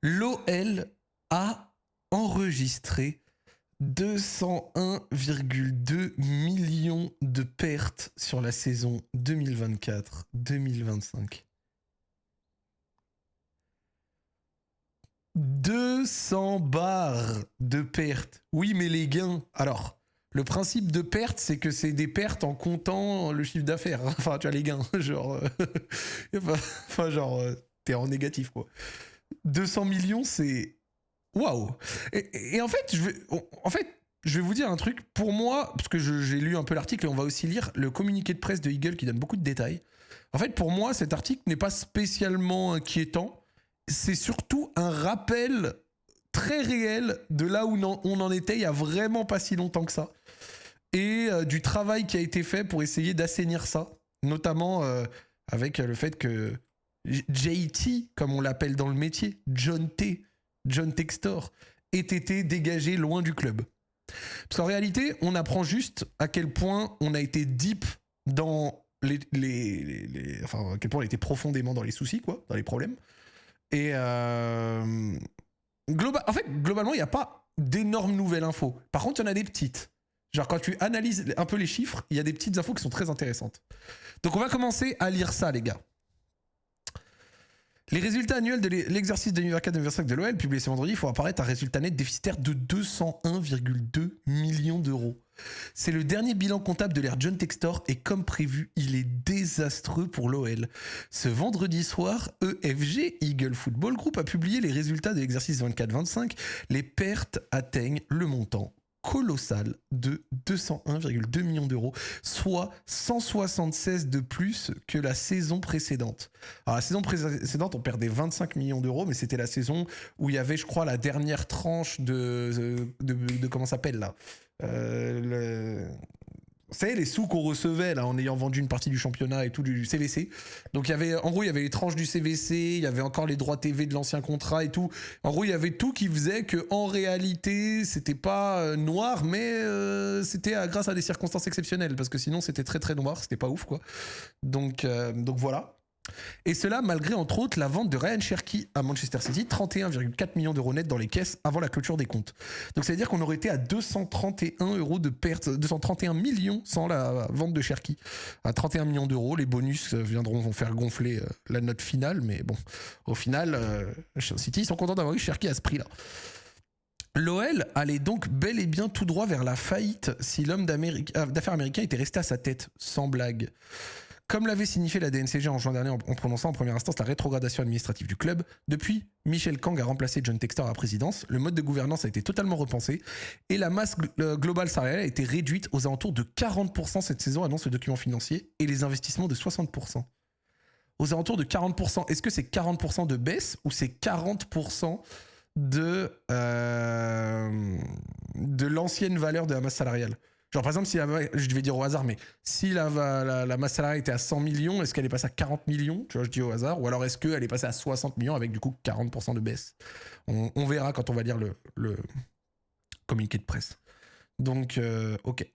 L'OL a enregistré 201,2 millions de pertes sur la saison 2024-2025. 200 barres de pertes. Oui, mais les gains. Alors, le principe de perte, c'est que c'est des pertes en comptant le chiffre d'affaires. Enfin, tu as les gains. Genre, t'es en négatif, quoi. 200 millions, c'est... Waouh. Et en fait, je vais vous dire un truc. Pour moi, parce que j'ai lu un peu l'article et on va aussi lire le communiqué de presse de Eagle qui donne beaucoup de détails. En fait, pour moi, cet article n'est pas spécialement inquiétant. C'est surtout un rappel très réel de là où on en était il y a vraiment pas si longtemps que ça. Et du travail qui a été fait pour essayer d'assainir ça. Notamment avec le fait que JT, comme on l'appelle dans le métier, John Textor, ait été dégagé loin du club. Parce qu'en réalité, on apprend juste à quel point on a été deep dans enfin, à quel point on a été profondément dans les soucis, quoi, dans les problèmes. Et en fait, globalement, il n'y a pas d'énormes nouvelles infos. Par contre, il y en a des petites. Genre, quand tu analyses un peu les chiffres, il y a des petites infos qui sont très intéressantes. Donc, on va commencer à lire ça, les gars. Les résultats annuels de l'exercice 2024-2025 de l'OL, publiés ce vendredi, font apparaître un résultat net déficitaire de 201,2 millions d'euros. C'est le dernier bilan comptable de l'ère John Textor et comme prévu, il est désastreux pour l'OL. Ce vendredi soir, EFG, Eagle Football Group, a publié les résultats de l'exercice 24-25. Les pertes atteignent le montant colossal de 201,2 millions d'euros, soit 176 de plus que la saison précédente. Alors la saison précédente, on perdait 25 millions d'euros, mais c'était la saison où il y avait, je crois, la dernière tranche de comment ça s'appelle là, vous savez, les sous qu'on recevait là en ayant vendu une partie du championnat et tout du CVC. Donc il y avait, en gros, il y avait les tranches du CVC, il y avait encore les droits TV de l'ancien contrat et tout. En gros, il y avait tout qui faisait que en réalité, c'était pas noir, mais c'était grâce à des circonstances exceptionnelles parce que sinon c'était très très noir, c'était pas ouf quoi. Donc voilà. Et cela malgré entre autres la vente de Ryan Cherki à Manchester City, 31,4 millions d'euros net dans les caisses avant la clôture des comptes. Donc ça veut dire qu'on aurait été à 231 euros de perte, 231 millions sans la vente de Cherki. À 31 millions d'euros, les bonus vont faire gonfler la note finale, mais bon, au final, City ils sont contents d'avoir eu Cherki à ce prix-là. L'OL allait donc bel et bien tout droit vers la faillite si l'homme d'affaires américain était resté à sa tête, sans blague. Comme l'avait signifié la DNCG en juin dernier en prononçant en première instance la rétrogradation administrative du club, depuis, Michel Kang a remplacé John Textor à la présidence, le mode de gouvernance a été totalement repensé et la masse globale salariale a été réduite aux alentours de 40% cette saison, annonce le document financier, et les investissements de 60%. Aux alentours de 40%, est-ce que c'est 40% de baisse ou c'est 40% de l'ancienne valeur de la masse salariale? Genre, par exemple, si je vais dire au hasard, mais si la masse salariale était à 100 millions, est-ce qu'elle est passée à 40 millions? Tu vois, je dis au hasard. Ou alors est-ce qu'elle est passée à 60 millions avec du coup 40% de baisse? On verra quand on va lire le communiqué de presse. Donc, ok.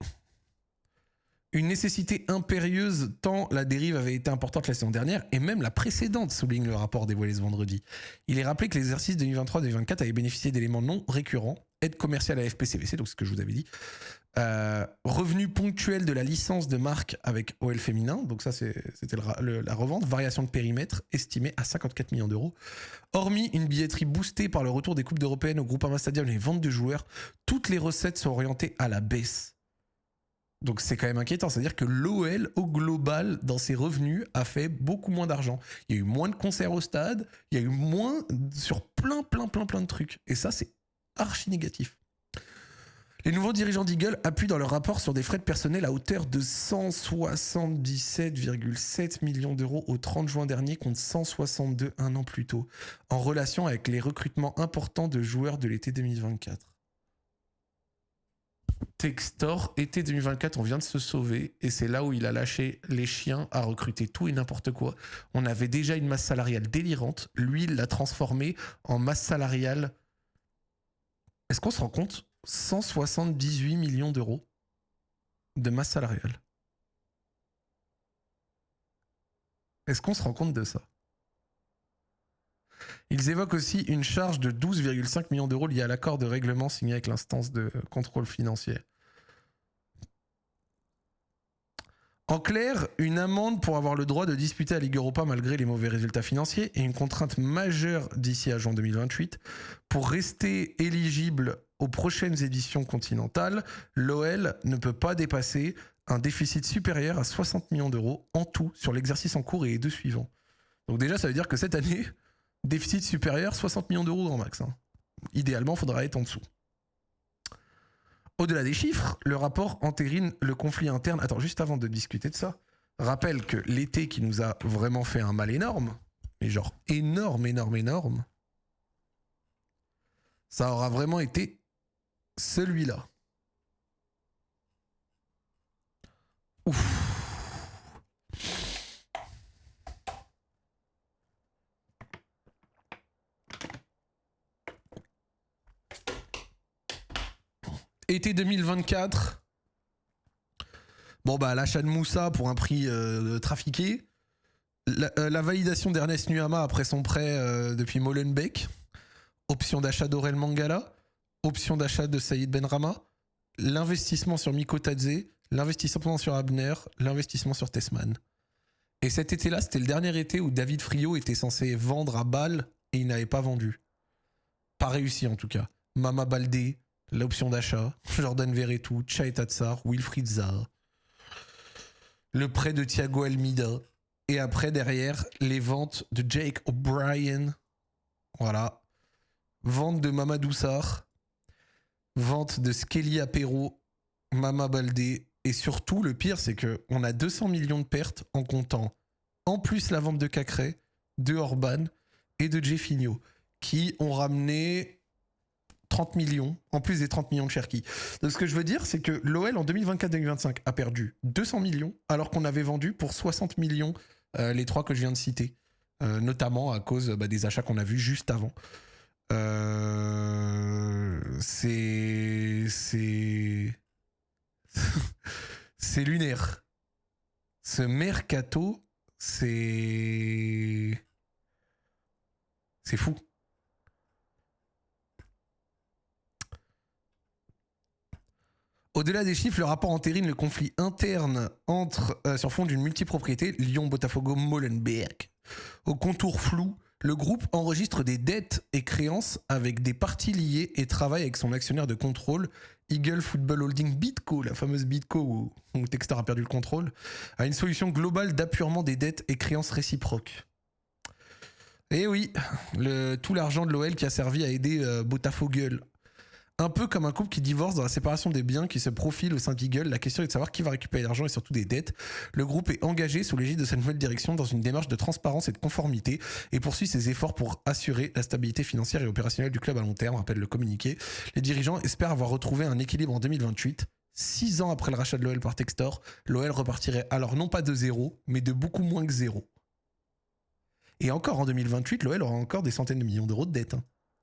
Une nécessité impérieuse tant la dérive avait été importante la saison dernière et même la précédente, souligne le rapport dévoilé ce vendredi. Il est rappelé que l'exercice 2023-2024 avait bénéficié d'éléments non récurrents, aide commerciale à FPCVC, donc ce que je vous avais dit, revenus ponctuels de la licence de marque avec OL féminin, donc ça c'était la revente, variation de périmètre estimée à 54 millions d'euros. Hormis une billetterie boostée par le retour des coupes européennes au Groupama Stadium et les ventes de joueurs, toutes les recettes sont orientées à la baisse. Donc c'est quand même inquiétant, c'est-à-dire que l'OL au global dans ses revenus a fait beaucoup moins d'argent. Il y a eu moins de concerts au stade, il y a eu moins sur plein de trucs. Et ça c'est archi négatif. Les nouveaux dirigeants d'Eagle appuient dans leur rapport sur des frais de personnel à hauteur de 177,7 millions d'euros au 30 juin dernier contre 162 un an plus tôt, en relation avec les recrutements importants de joueurs de l'été 2024. Textor, été 2024, on vient de se sauver et c'est là où il a lâché les chiens à recruter tout et n'importe quoi. On avait déjà une masse salariale délirante. Lui, il l'a transformée en masse salariale. Est-ce qu'on se rend compte? 178 millions d'euros de masse salariale. Est-ce qu'on se rend compte de ça? Ils évoquent aussi une charge de 12,5 millions d'euros liée à l'accord de règlement signé avec l'instance de contrôle financier. En clair, une amende pour avoir le droit de disputer la Ligue Europa malgré les mauvais résultats financiers et une contrainte majeure d'ici à juin 2028. Pour rester éligible aux prochaines éditions continentales, l'OL ne peut pas dépasser un déficit supérieur à 60 millions d'euros en tout sur l'exercice en cours et les deux suivants. Donc déjà, ça veut dire que cette année, déficit supérieur, 60 millions d'euros grand max. Idéalement, il faudra être en dessous. Au-delà des chiffres, le rapport entérine le conflit interne. Attends, juste avant de discuter de ça, rappelle que l'été qui nous a vraiment fait un mal énorme, mais genre énorme, ça aura vraiment été celui-là. Ouf. Été 2024. Bon, bah, l'achat de Moussa pour un prix trafiqué. La validation d'Ernest Nuama après son prêt depuis Molenbeek. Option d'achat d'Aurel Mangala. Option d'achat de Saïd Benrama. L'investissement sur Miko Tadze. L'investissement sur Abner. L'investissement sur Tessman. Et cet été-là, c'était le dernier été où David Friot était censé vendre à Bâle et il n'avait pas vendu. Pas réussi en tout cas. Mama Baldé. L'option d'achat, Jordan Verretou, Tchaï Tatsar, Wilfried Zaha. Le prêt de Thiago Almeida. Et après, derrière, les ventes de Jake O'Brien. Voilà. Vente de Mamadou Sarr. Vente de Skelly Apero, Mama Baldé. Et surtout, le pire, c'est qu'on a 200 millions de pertes en comptant en plus la vente de Cacré, de Orban et de Jeffinho, qui ont ramené 30 millions, en plus des 30 millions de Cherki. Donc ce que je veux dire, c'est que l'OL en 2024-2025 a perdu 200 millions, alors qu'on avait vendu pour 60 millions les trois que je viens de citer, notamment à cause des achats qu'on a vus juste avant. C'est lunaire. Ce mercato, c'est fou. Au-delà des chiffres, le rapport entérine le conflit interne sur fond d'une multipropriété Lyon-Botafogo-Molenbeek. Au contour flou, le groupe enregistre des dettes et créances avec des parties liées et travaille avec son actionnaire de contrôle, Eagle Football Holding Bidco, la fameuse Bidco où Textor a perdu le contrôle, à une solution globale d'appurement des dettes et créances réciproques. Et oui, tout l'argent de l'OL qui a servi à aider Botafogo. Un peu comme un couple qui divorce dans la séparation des biens qui se profile au sein d'Eagle, la question est de savoir qui va récupérer l'argent et surtout des dettes. Le groupe est engagé sous l'égide de sa nouvelle direction dans une démarche de transparence et de conformité et poursuit ses efforts pour assurer la stabilité financière et opérationnelle du club à long terme, rappelle le communiqué. Les dirigeants espèrent avoir retrouvé un équilibre en 2028. 6 ans après le rachat de l'OL par Textor, l'OL repartirait alors non pas de zéro, mais de beaucoup moins que zéro. Et encore en 2028, l'OL aura encore des centaines de millions d'euros de dettes.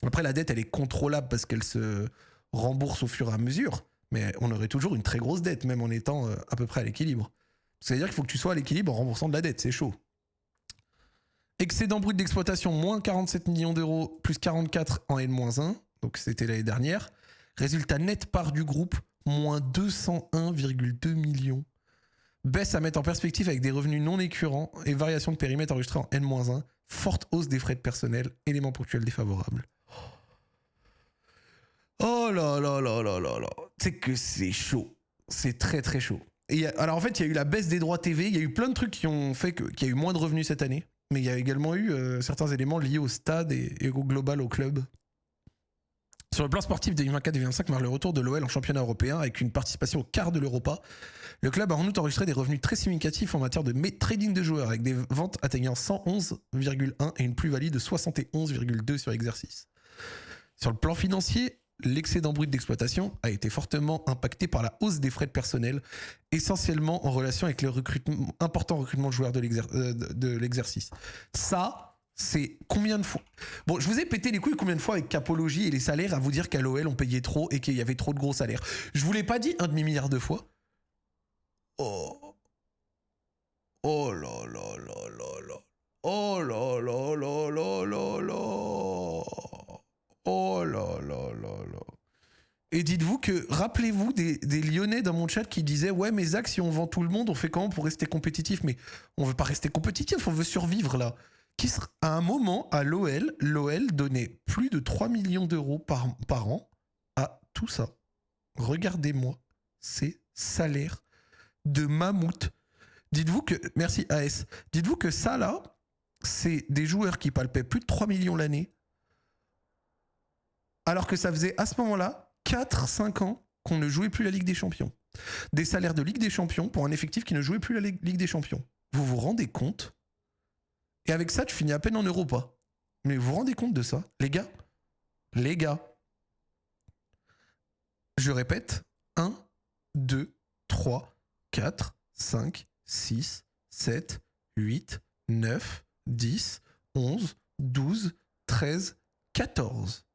Après, la dette, elle est contrôlable parce qu'elle se rembourse au fur et à mesure, mais on aurait toujours une très grosse dette, même en étant à peu près à l'équilibre. C'est-à-dire qu'il faut que tu sois à l'équilibre en remboursant de la dette, c'est chaud. Excédent brut d'exploitation, moins 47 millions d'euros, plus 44 en N-1, donc c'était l'année dernière. Résultat net part du groupe, moins 201,2 millions. Baisse à mettre en perspective avec des revenus non écurrents et variation de périmètre enregistrée en N-1. Forte hausse des frais de personnel, élément ponctuel défavorable. Oh là là là là là là. C'est que c'est chaud. C'est très très chaud. Alors en fait, il y a eu la baisse des droits TV. Il y a eu plein de trucs qui ont fait qu'il y a eu moins de revenus cette année. Mais il y a également eu certains éléments liés au stade et au global au club. Sur le plan sportif, 2024-2025 marque le retour de l'OL en championnat européen avec une participation au quart de l'Europa. Le club a en outre enregistré des revenus très significatifs en matière de trading de joueurs avec des ventes atteignant 111,1 et une plus-value de 71,2 sur exercice. Sur le plan financier, l'excédent brut d'exploitation a été fortement impacté par la hausse des frais de personnel, essentiellement en relation avec le important recrutement de joueurs de l'exercice. Ça, c'est combien de fois... Bon, je vous ai pété les couilles combien de fois avec Capologie et les salaires à vous dire qu'à l'OL, on payait trop et qu'il y avait trop de gros salaires. Je vous l'ai pas dit un demi-milliard de fois. Oh là là là là là. Oh là là là là là là. Oh là là là là. Et dites-vous que, rappelez-vous des Lyonnais dans mon chat qui disaient ouais mais Zach, si on vend tout le monde, on fait comment pour rester compétitif? Mais on veut pas rester compétitif, on veut survivre là. À un moment, à l'OL donnait plus de 3 millions d'euros par an à tout ça. Regardez-moi ces salaires de mammouth. Dites-vous que, merci AS, dites-vous que ça là, c'est des joueurs qui palpaient plus de 3 millions l'année, alors que ça faisait à ce moment-là 4-5 ans qu'on ne jouait plus la Ligue des Champions. Des salaires de Ligue des Champions pour un effectif qui ne jouait plus la Ligue des Champions. Vous vous rendez compte? Et avec ça, tu finis à peine en Europa. Mais vous vous rendez compte de ça? Les gars, je répète, 1, 2, 3, 4, 5, 6, 7, 8, 9, 10, 11, 12, 13, 14.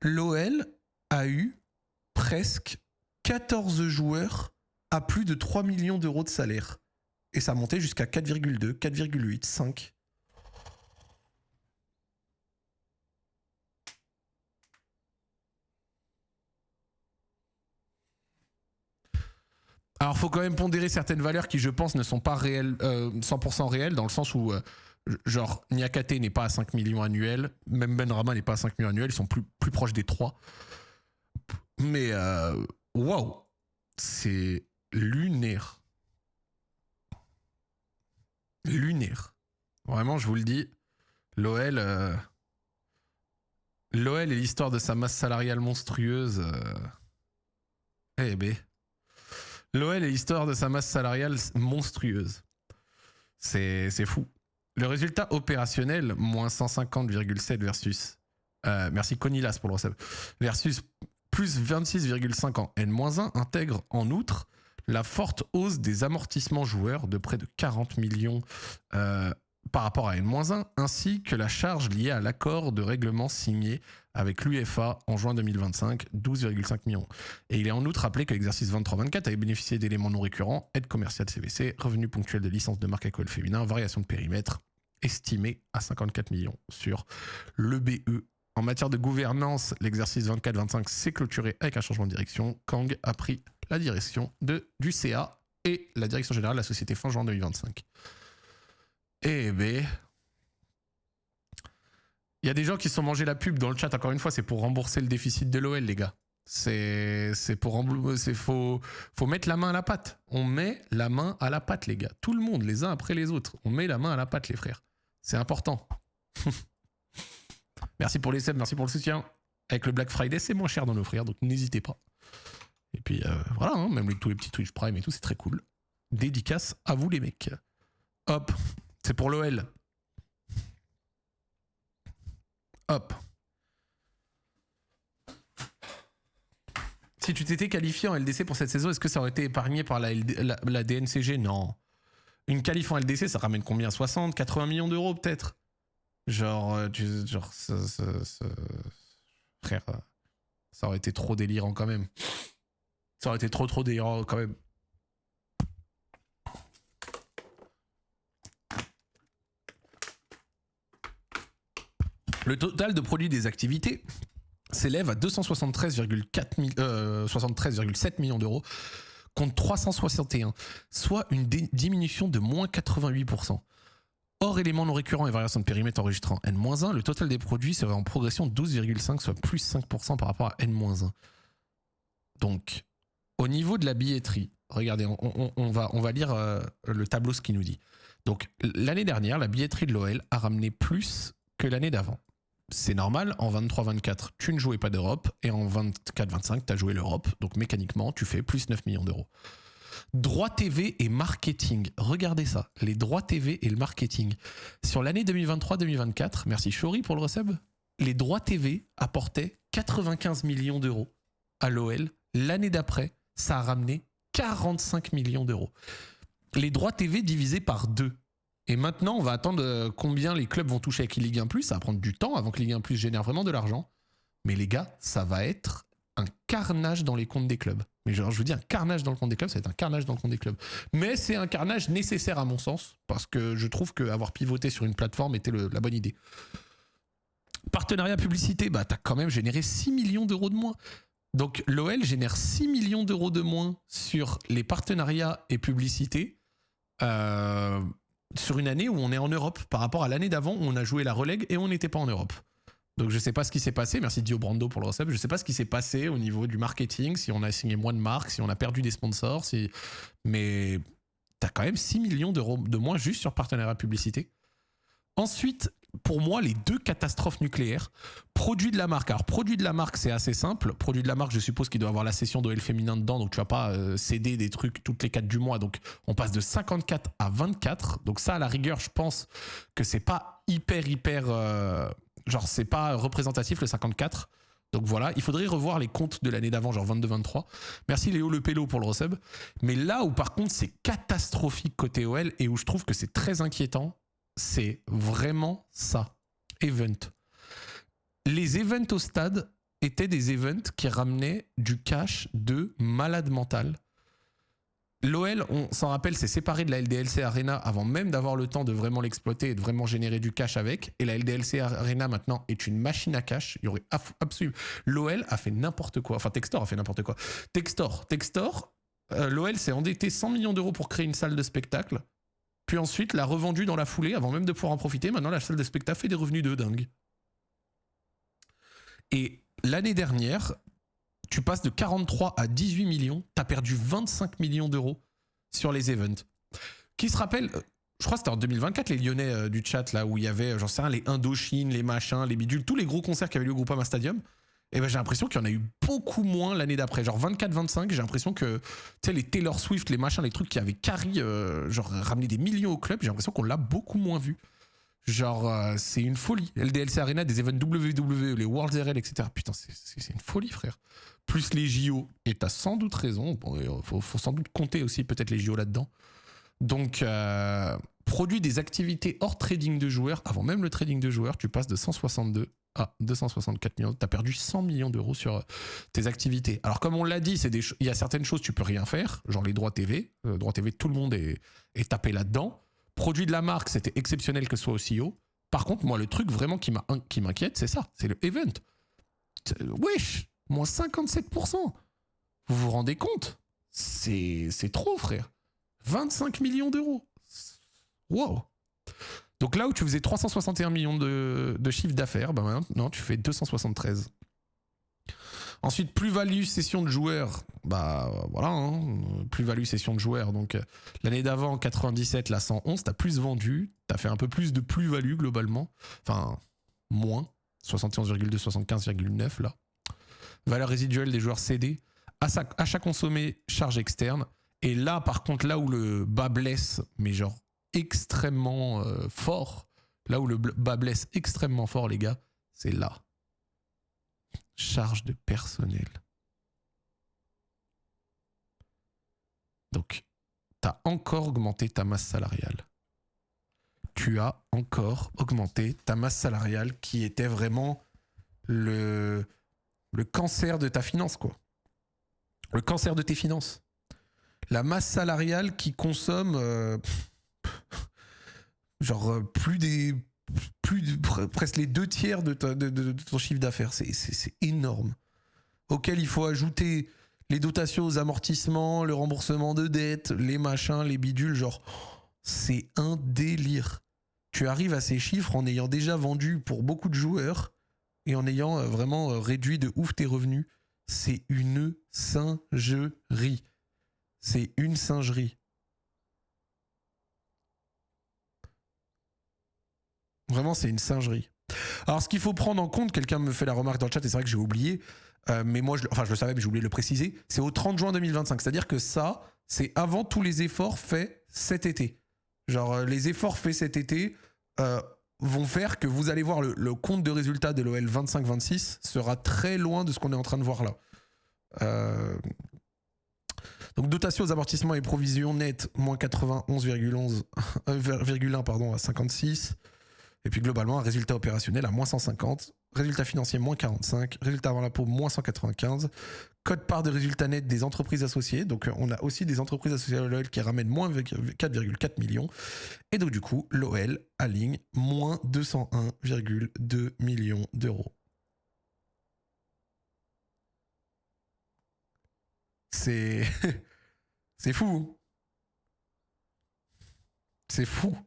L'OL a eu presque 14 joueurs à plus de 3 millions d'euros de salaire. Et ça montait jusqu'à 4,2, 4,8, 5. Alors, il faut quand même pondérer certaines valeurs qui, je pense, ne sont pas réelles, 100% réelles, dans le sens où, genre, Niakate n'est pas à 5 millions annuels, même Benrahma n'est pas à 5 millions annuels, ils sont plus proches des 3. Mais, waouh, c'est lunaire. Lunaire. Vraiment, je vous le dis, l'OL et l'histoire de sa masse salariale monstrueuse. Eh ben. L'OL et l'histoire de sa masse salariale monstrueuse. C'est fou. Le résultat opérationnel, moins 150,7 versus... merci Conilas pour le recep. Versus plus 26,5 en N-1 intègre en outre la forte hausse des amortissements joueurs de près de 40 millions par rapport à N-1, ainsi que la charge liée à l'accord de règlement signé avec l'UEFA en juin 2025, 12,5 millions. Et il est en outre rappelé que l'exercice 23-24 avait bénéficié d'éléments non récurrents, aide commerciale CVC, revenus ponctuels de licence de marque alcool féminin, variation de périmètre, estimée à 54 millions sur l'EBE. En matière de gouvernance, l'exercice 24-25 s'est clôturé avec un changement de direction. Kang a pris la direction du CA et la direction générale de la société fin juin 2025. Eh ben... Il y a des gens qui se sont mangés la pub dans le chat, encore une fois, c'est pour rembourser le déficit de l'OL, les gars. C'est pour rembourser, faut mettre la main à la pâte. On met la main à la pâte, les gars. Tout le monde, les uns après les autres. On met la main à la pâte, les frères. C'est important. Merci pour les subs, merci pour le soutien. Avec le Black Friday, c'est moins cher d'en offrir, donc n'hésitez pas. Et puis voilà, hein, même tous les petits Twitch Prime et tout, c'est très cool. Dédicace à vous, les mecs. Hop, c'est pour l'OL. Hop. Si tu t'étais qualifié en LDC pour cette saison, est-ce que ça aurait été épargné par la DNCG? Non. Une qualif en LDC, ça ramène combien? 60, 80 millions d'euros peut-être? Frère, ça aurait été trop délirant quand même. Ça aurait été trop délirant quand même. Le total de produits des activités s'élève à 273,7 millions d'euros contre 361, soit une diminution de moins 88%. Hors éléments non récurrents et variations de périmètre enregistrant N-1, le total des produits serait en progression de 12,5, soit plus 5% par rapport à N-1. Donc, au niveau de la billetterie, regardez, on va lire le tableau, ce qu'il nous dit. Donc, l'année dernière, la billetterie de l'OL a ramené plus que l'année d'avant. C'est normal, en 23-24, tu ne jouais pas d'Europe, et en 24-25, tu as joué l'Europe. Donc, mécaniquement, tu fais plus 9 millions d'euros. Droits TV et marketing. Regardez ça, les droits TV et le marketing. Sur l'année 2023-2024, merci Chori pour le resub, les droits TV apportaient 95 millions d'euros à l'OL. L'année d'après, ça a ramené 45 millions d'euros. Les droits TV divisés par 2. Et maintenant, on va attendre combien les clubs vont toucher avec Ligue 1+. Ça va prendre du temps avant que Ligue 1+ génère vraiment de l'argent. Mais les gars, ça va être un carnage dans les comptes des clubs. Mais genre, je vous dis, un carnage dans le compte des clubs, ça va être un carnage dans le compte des clubs. Mais c'est un carnage nécessaire à mon sens, parce que je trouve qu'avoir pivoté sur une plateforme était la bonne idée. Partenariat publicité, bah t'as quand même généré 6 millions d'euros de moins. Donc l'OL génère 6 millions d'euros de moins sur les partenariats et publicités sur une année où on est en Europe, par rapport à l'année d'avant où on a joué la relègue et on n'était pas en Europe. Donc je sais pas ce qui s'est passé, merci Dio Brando pour le recep, je sais pas ce qui s'est passé au niveau du marketing, si on a signé moins de marques, si on a perdu des sponsors, mais t'as quand même 6 millions d'euros de moins juste sur partenariat publicité. Ensuite, pour moi, les deux catastrophes nucléaires, produit de la marque. Alors, produit de la marque, c'est assez simple. Produit de la marque, je suppose qu'il doit avoir la session d'OL féminin dedans, donc tu vas pas céder des trucs toutes les 4 du mois. Donc, on passe de 54 à 24. Donc ça, à la rigueur, je pense que c'est pas hyper... genre, c'est pas représentatif, le 54. Donc voilà, il faudrait revoir les comptes de l'année d'avant, genre 22-23. Merci Léo Le Pello pour le resub. Mais là où, par contre, c'est catastrophique côté OL et où je trouve que c'est très inquiétant, c'est vraiment ça. Event. Les events au stade étaient des events qui ramenaient du cash de malade mental. L'OL, on s'en rappelle, s'est séparé de la LDLC Arena avant même d'avoir le temps de vraiment l'exploiter et de vraiment générer du cash avec. Et la LDLC Arena maintenant est une machine à cash. Il y aurait absolument... L'OL a fait n'importe quoi. Enfin, Textor a fait n'importe quoi. Textor, l'OL s'est endetté 100 millions d'euros pour créer une salle de spectacle. Puis ensuite, l'a revendue dans la foulée avant même de pouvoir en profiter. Maintenant, la salle de spectacle fait des revenus de dingue. Et l'année dernière, tu passes de 43 à 18 millions. Tu as perdu 25 millions d'euros sur les events. Qui se rappelle, je crois que c'était en 2024, les Lyonnais du chat, là, où il y avait, j'en sais rien, les Indochine, les machins, les bidules, tous les gros concerts qui avaient lieu au Groupama Stadium. Et ben j'ai l'impression qu'il y en a eu beaucoup moins l'année d'après. Genre 24-25, j'ai l'impression que les Taylor Swift, les machins, les trucs qui avaient genre ramené des millions au club, j'ai l'impression qu'on l'a beaucoup moins vu. Genre, c'est une folie. LDLC Arena, des events WWE, les Worlds RL, etc. Putain, c'est une folie, frère. Plus les JO. Et t'as sans doute raison. Bon, faut sans doute compter aussi peut-être les JO là-dedans. Donc, produit des activités hors trading de joueurs. Avant même le trading de joueurs, tu passes de 162 à 264 millions. T'as perdu 100 millions d'euros sur tes activités. Alors, comme on l'a dit, il y a certaines choses tu peux rien faire. Genre les droits TV. Droits TV, tout le monde est tapé là-dedans. Produit de la marque, c'était exceptionnel que ce soit aussi haut. Par contre, moi, le truc vraiment qui m'inquiète, c'est ça. C'est le event. Wesh, moins 57%. Vous vous rendez compte ? C'est trop, frère. 25 millions d'euros. Wow. Donc là où tu faisais 361 millions de chiffre d'affaires, ben maintenant tu fais 273. Ensuite, plus-value session de joueurs. Bah voilà, hein, plus-value session de joueurs. Donc l'année d'avant, 97, la 111, t'as plus vendu, t'as fait un peu plus de plus-value globalement. Enfin, moins. 71,2, 75,9 là. Valeur résiduelle des joueurs cédés. Achat consommé, charge externe. Et là, par contre, là où le bas blesse, mais genre extrêmement fort, là où le bas blesse extrêmement fort, les gars, c'est là. Charge de personnel. Donc, tu as encore augmenté ta masse salariale. Tu as encore augmenté ta masse salariale qui était vraiment le cancer de ta finance, quoi. Le cancer de tes finances. La masse salariale qui consomme presque les 2/3 de ton chiffre d'affaires. C'est énorme. Auquel il faut ajouter les dotations aux amortissements, le remboursement de dettes, les machins, les bidules. Genre, c'est un délire. Tu arrives à ces chiffres en ayant déjà vendu pour beaucoup de joueurs et en ayant vraiment réduit de ouf tes revenus. C'est une singerie. C'est une singerie. Vraiment, c'est une singerie. Alors, ce qu'il faut prendre en compte, quelqu'un me fait la remarque dans le chat, et c'est vrai que j'ai oublié, mais moi, je le savais, mais j'ai oublié de le préciser, c'est au 30 juin 2025. C'est-à-dire que ça, c'est avant tous les efforts faits cet été. Genre, les efforts faits cet été vont faire que vous allez voir le compte de résultat de l'OL 25-26 sera très loin de ce qu'on est en train de voir là. Donc, dotation aux amortissements et provisions nettes, moins 91,1 à 56. Et puis globalement, un résultat opérationnel à moins 150, Résultat financier, moins 45. Résultat avant l'impôt, moins 195. Code part de résultat net des entreprises associées. Donc, on a aussi des entreprises associées à l'OL qui ramènent moins 4,4 millions. Et donc, du coup, l'OL aligne moins 201,2 millions d'euros. C'est... c'est fou. C'est fou.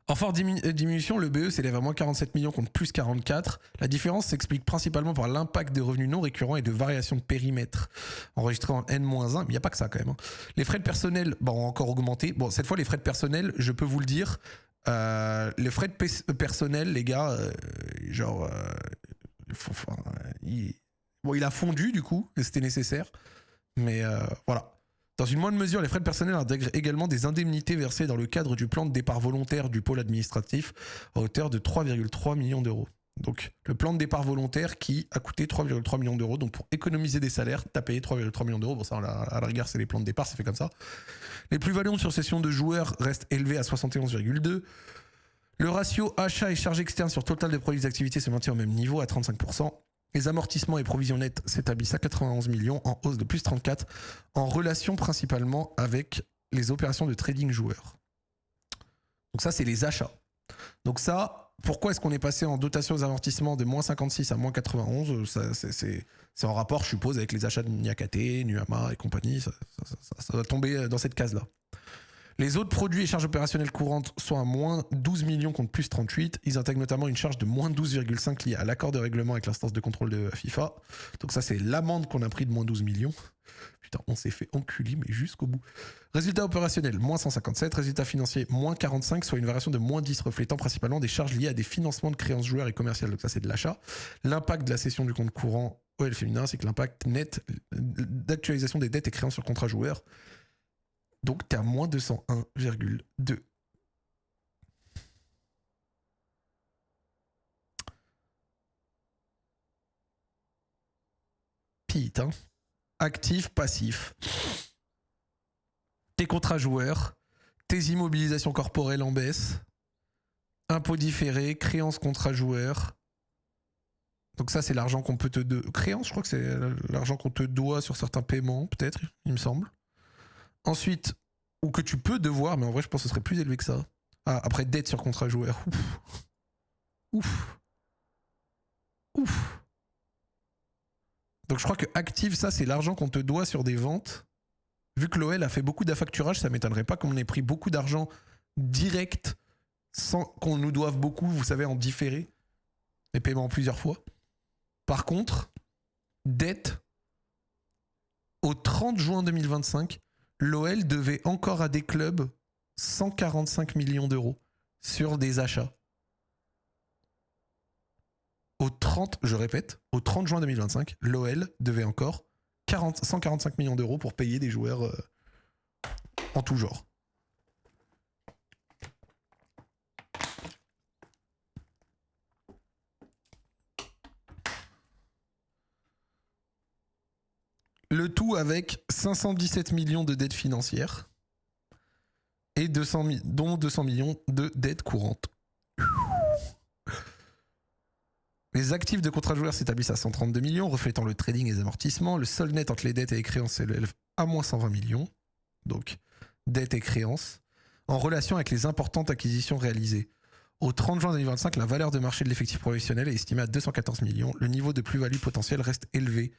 En forte diminution, le BE s'élève à moins 47 millions contre plus 44. La différence s'explique principalement par l'impact des revenus non récurrents et de variations de périmètre enregistrés en N-1. Mais il n'y a pas que ça quand même. Les frais de personnel ont encore augmenté. Bon, cette fois, les frais de personnel, je peux vous le dire, les frais de personnel, les gars, il a fondu du coup, et c'était nécessaire. Mais voilà. Dans une moindre mesure, les frais de personnel intègrent également des indemnités versées dans le cadre du plan de départ volontaire du pôle administratif à hauteur de 3,3 millions d'euros. Donc le plan de départ volontaire qui a coûté 3,3 millions d'euros. Donc pour économiser des salaires, t'as payé 3,3 millions d'euros. Bon ça, à la rigueur, c'est les plans de départ, c'est fait comme ça. Les plus-values sur cession de joueurs restent élevées à 71,2. Le ratio achat et charges externes sur total des produits d'activité se maintient au même niveau à 35%. Les amortissements et provisions nettes s'établissent à 91 millions, en hausse de plus 34, en relation principalement avec les opérations de trading joueurs. Donc ça, c'est les achats. Donc ça, pourquoi est-ce qu'on est passé en dotation aux amortissements de moins 56 à moins 91 ? C'est en rapport, je suppose, avec les achats de Niakate, Nuama et compagnie. Ça va tomber dans cette case-là. Les autres produits et charges opérationnelles courantes sont à moins 12 millions contre plus 38. Ils intègrent notamment une charge de moins 12,5 liée à l'accord de règlement avec l'instance de contrôle de FIFA. Donc ça, c'est l'amende qu'on a pris de moins 12 millions. Putain, on s'est fait enculer, mais jusqu'au bout. Résultat opérationnel, moins 157. Résultat financier, moins 45, soit une variation de moins 10, reflétant principalement des charges liées à des financements de créances joueurs et commerciales. Donc ça, c'est de l'achat. L'impact de la cession du compte courant OL féminin, c'est que l'impact net d'actualisation des dettes et créances sur contrat joueur. Donc, tu es à moins 201,2. Putain. Actif, passif. Tes contrats joueurs, tes immobilisations corporelles en baisse, impôts différés, créances contrats joueurs. Donc ça, c'est l'argent qu'on peut te... Créances, je crois que c'est l'argent qu'on te doit sur certains paiements, peut-être, il me semble. Ensuite, ou que tu peux devoir, mais en vrai, je pense que ce serait plus élevé que ça. Ah, après, dette sur contrat joueur. Ouf. Donc je crois que active, ça, c'est l'argent qu'on te doit sur des ventes. Vu que l'OL a fait beaucoup d'affacturage, ça m'étonnerait pas qu'on ait pris beaucoup d'argent direct sans qu'on nous doive beaucoup, vous savez, en différé. Les paiements en plusieurs fois. Par contre, dette, au 30 juin 2025, l'OL devait encore à des clubs 145 millions d'euros sur des achats. Au 30 juin 2025, l'OL devait encore 145 millions d'euros pour payer des joueurs en tout genre. Le tout avec 517 millions de dettes financières et dont 200 millions de dettes courantes. Les actifs de contrat joueur s'établissent à 132 millions, reflétant le trading et les amortissements. Le solde net entre les dettes et les créances s'élève à moins 120 millions. Donc, dettes et créances, en relation avec les importantes acquisitions réalisées. Au 30 juin 2025, la valeur de marché de l'effectif professionnel est estimée à 214 millions. Le niveau de plus-value potentielle reste élevé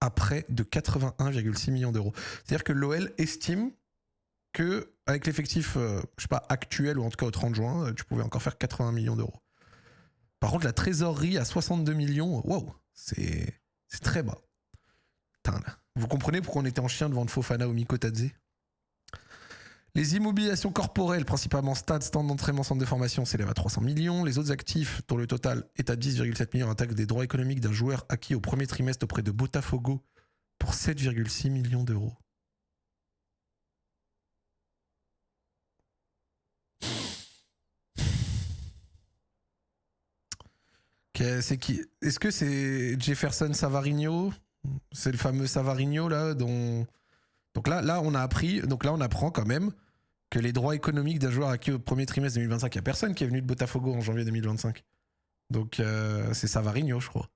à près de 81,6 millions d'euros. C'est-à-dire que l'OL estime que avec l'effectif, actuel, ou en tout cas au 30 juin, tu pouvais encore faire 80 millions d'euros. Par contre, la trésorerie à 62 millions, wow, c'est très bas. Putain, vous comprenez pourquoi on était en chien devant le Fofana au Mikotadze ? Les immobilisations corporelles, principalement stade, stand d'entraînement, centre de formation, s'élèvent à 300 millions. Les autres actifs, dont le total est à 10,7 millions, intègrent des droits économiques d'un joueur acquis au premier trimestre auprès de Botafogo pour 7,6 millions d'euros. C'est qui ? Est-ce que c'est Jefferson Savarino ? C'est le fameux Savarino là dont... Donc là on a appris, donc là on apprend quand même que les droits économiques d'un joueur acquis au premier trimestre 2025. Il n'y a personne qui est venu de Botafogo en janvier 2025. Donc c'est Savarino, je crois.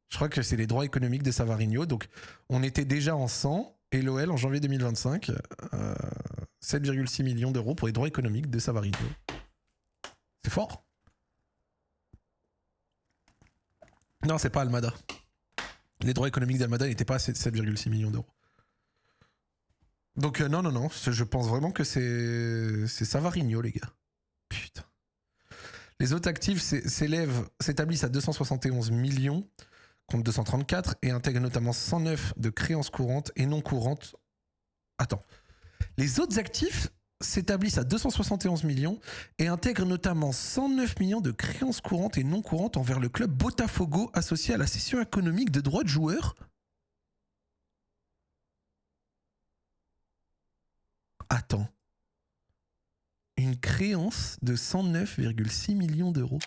Je crois que c'est les droits économiques de Savarino. Donc on était déjà en 100 et l'OL en janvier 2025, 7,6 millions d'euros pour les droits économiques de Savarino. C'est fort. Non, c'est pas Almada. Les droits économiques d'Almada n'étaient pas à 7,6 millions d'euros. Donc non, je pense vraiment que c'est Savarino, les gars. Putain. Les autres actifs s'établissent à 271 millions contre 234 et intègrent notamment 109 de créances courantes et non courantes. Attends. Les autres actifs s'établissent à 271 millions et intègrent notamment 109 millions de créances courantes et non courantes envers le club Botafogo associé à la cession économique de droits de joueurs. Attends. Une créance de 109,6 millions d'euros.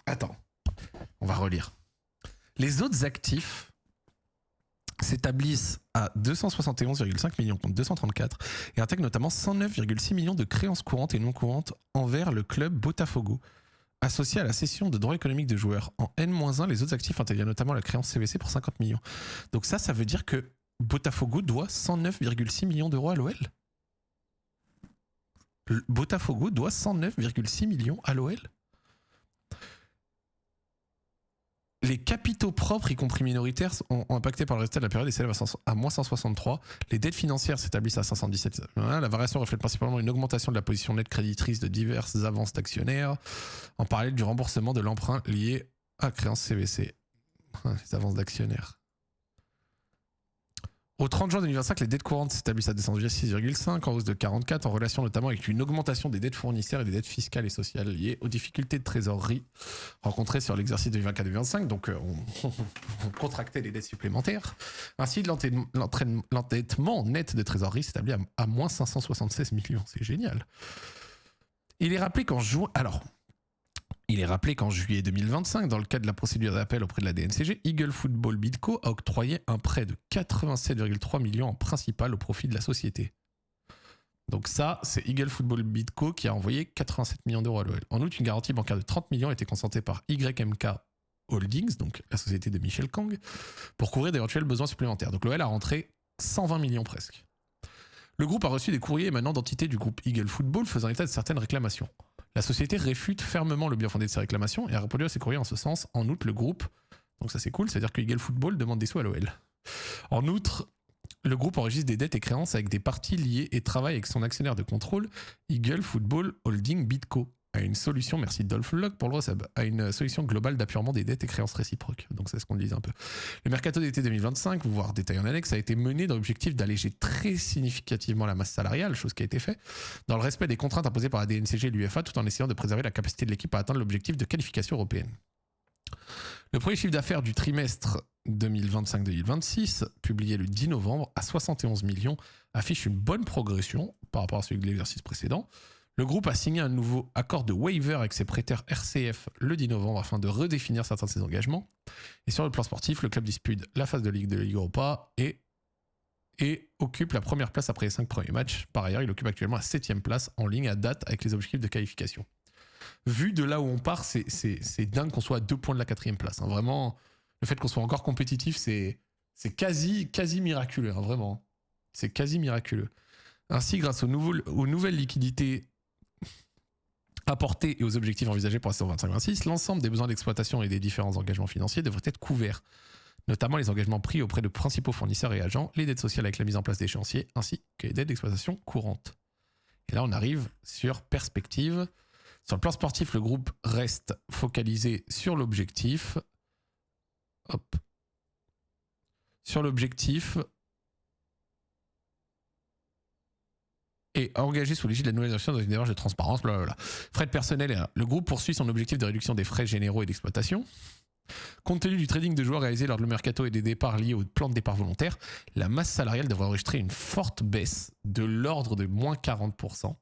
Attends, on va relire. Les autres actifs s'établissent à 271,5 millions contre 234 et intègrent notamment 109,6 millions de créances courantes et non courantes envers le club Botafogo, associé à la cession de droits économiques de joueurs. En N-1, les autres actifs intègrent notamment la créance CVC pour 50 millions. Donc ça veut dire que Botafogo doit 109,6 millions d'euros à l'OL. Botafogo doit 109,6 millions à l'OL. Les capitaux propres, y compris minoritaires, ont impacté par le résultat de la période et s'élèvent à moins 163. Les dettes financières s'établissent à 517. La variation reflète principalement une augmentation de la position nette créditrice de diverses avances d'actionnaires, en parallèle du remboursement de l'emprunt lié à créance CVC. Les avances d'actionnaires. Au 30 juin 2025, les dettes courantes s'établissent à 206,5, en hausse de 44, en relation notamment avec une augmentation des dettes fournisseurs et des dettes fiscales et sociales liées aux difficultés de trésorerie rencontrées sur l'exercice 2024-2025. Donc, on contractait des dettes supplémentaires. Ainsi, l'endettement net de trésorerie s'établit à moins 576 millions. C'est génial. Il est rappelé qu'en juillet 2025, dans le cadre de la procédure d'appel auprès de la DNCG, Eagle Football Bidco a octroyé un prêt de 87,3 millions en principal au profit de la société. Donc ça, c'est Eagle Football Bidco qui a envoyé 87 millions d'euros à l'OL. En outre, une garantie bancaire de 30 millions a été consentée par YMK Holdings, donc la société de Michel Kang, pour couvrir d'éventuels besoins supplémentaires. Donc l'OL a rentré 120 millions presque. Le groupe a reçu des courriers émanant d'entités du groupe Eagle Football faisant état de certaines réclamations. La société réfute fermement le bien fondé de ces réclamations et a répondu à ces courriers en ce sens. En outre, le groupe, donc ça c'est cool, c'est-à-dire que Eagle Football demande des sous à l'OL. En outre, le groupe enregistre des dettes et créances avec des parties liées et travaille avec son actionnaire de contrôle, Eagle Football Holding Bidco, à une solution, merci Dolph Locke pour le resub, à une solution globale d'appurement des dettes et créances réciproques. Donc c'est ce qu'on disait un peu. Le mercato d'été 2025, voire détaillé en annexe, a été mené dans l'objectif d'alléger très significativement la masse salariale, chose qui a été faite, dans le respect des contraintes imposées par la DNCG et l'UEFA, tout en essayant de préserver la capacité de l'équipe à atteindre l'objectif de qualification européenne. Le premier chiffre d'affaires du trimestre 2025-2026, publié le 10 novembre, à 71 millions, affiche une bonne progression par rapport à celui de l'exercice précédent. Le groupe a signé un nouveau accord de waiver avec ses prêteurs RCF le 10 novembre afin de redéfinir certains de ses engagements. Et sur le plan sportif, le club dispute la phase de Ligue Europa et occupe la première place après les 5 premiers matchs. Par ailleurs, il occupe actuellement la 7e place en ligne à date avec les objectifs de qualification. Vu de là où on part, c'est dingue qu'on soit à 2 points de la 4e place. Hein. Vraiment, le fait qu'on soit encore compétitif, c'est quasi miraculeux. Hein, vraiment. C'est quasi miraculeux. Ainsi, grâce aux nouvelles liquidités apportés et aux objectifs envisagés pour la saison 25-26, l'ensemble des besoins d'exploitation et des différents engagements financiers devraient être couverts, notamment les engagements pris auprès de principaux fournisseurs et agents, les dettes sociales avec la mise en place d'échéanciers, ainsi que les dettes d'exploitation courantes. Et là, on arrive sur perspective. Sur le plan sportif, le groupe reste focalisé sur l'objectif. Hop. Sur l'objectif et engagé sous l'égide de la nouvelle direction dans une démarche de transparence, blablabla. Frais de personnel, le groupe poursuit son objectif de réduction des frais généraux et d'exploitation. Compte tenu du trading de joueurs réalisé lors de le mercato et des départs liés au plan de départ volontaire, la masse salariale devrait enregistrer une forte baisse de l'ordre de moins 40%,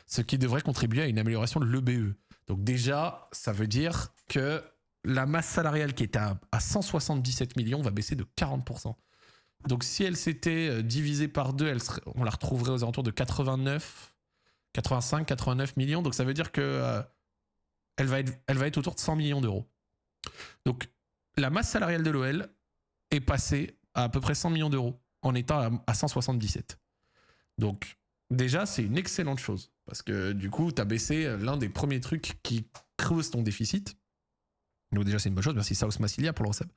ce qui devrait contribuer à une amélioration de l'EBE. Donc déjà, ça veut dire que la masse salariale qui était à 177 millions va baisser de 40%. Donc si elle s'était divisée par 2, on la retrouverait aux alentours de 85, 89 millions. Donc ça veut dire que elle va être autour de 100 millions d'euros. Donc la masse salariale de l'OL est passée à peu près 100 millions d'euros en étant à 177. Donc déjà, c'est une excellente chose. Parce que du coup, tu as baissé l'un des premiers trucs qui creuse ton déficit. Donc déjà, c'est une bonne chose. Merci Saus Massilia pour le recep.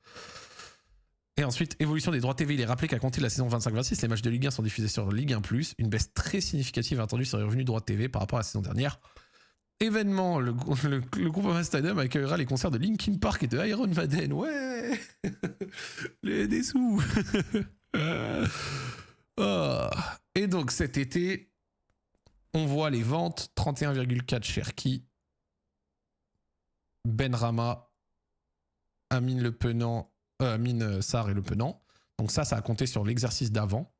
Et ensuite, évolution des droits TV. Il est rappelé qu'à compter de la saison 25-26, les matchs de Ligue 1 sont diffusés sur Ligue 1+. Une baisse très significative est attendue sur les revenus de droits TV par rapport à la saison dernière. Événement, le Groupama Stadium accueillera les concerts de Linkin Park et de Iron Maiden. Ouais. Des sous. Oh. Et donc cet été, on voit les ventes 31,4 Cherki, Benrahma, Amine Le Penant, Amine Sarr et Le Penant. Donc ça a compté sur l'exercice d'avant.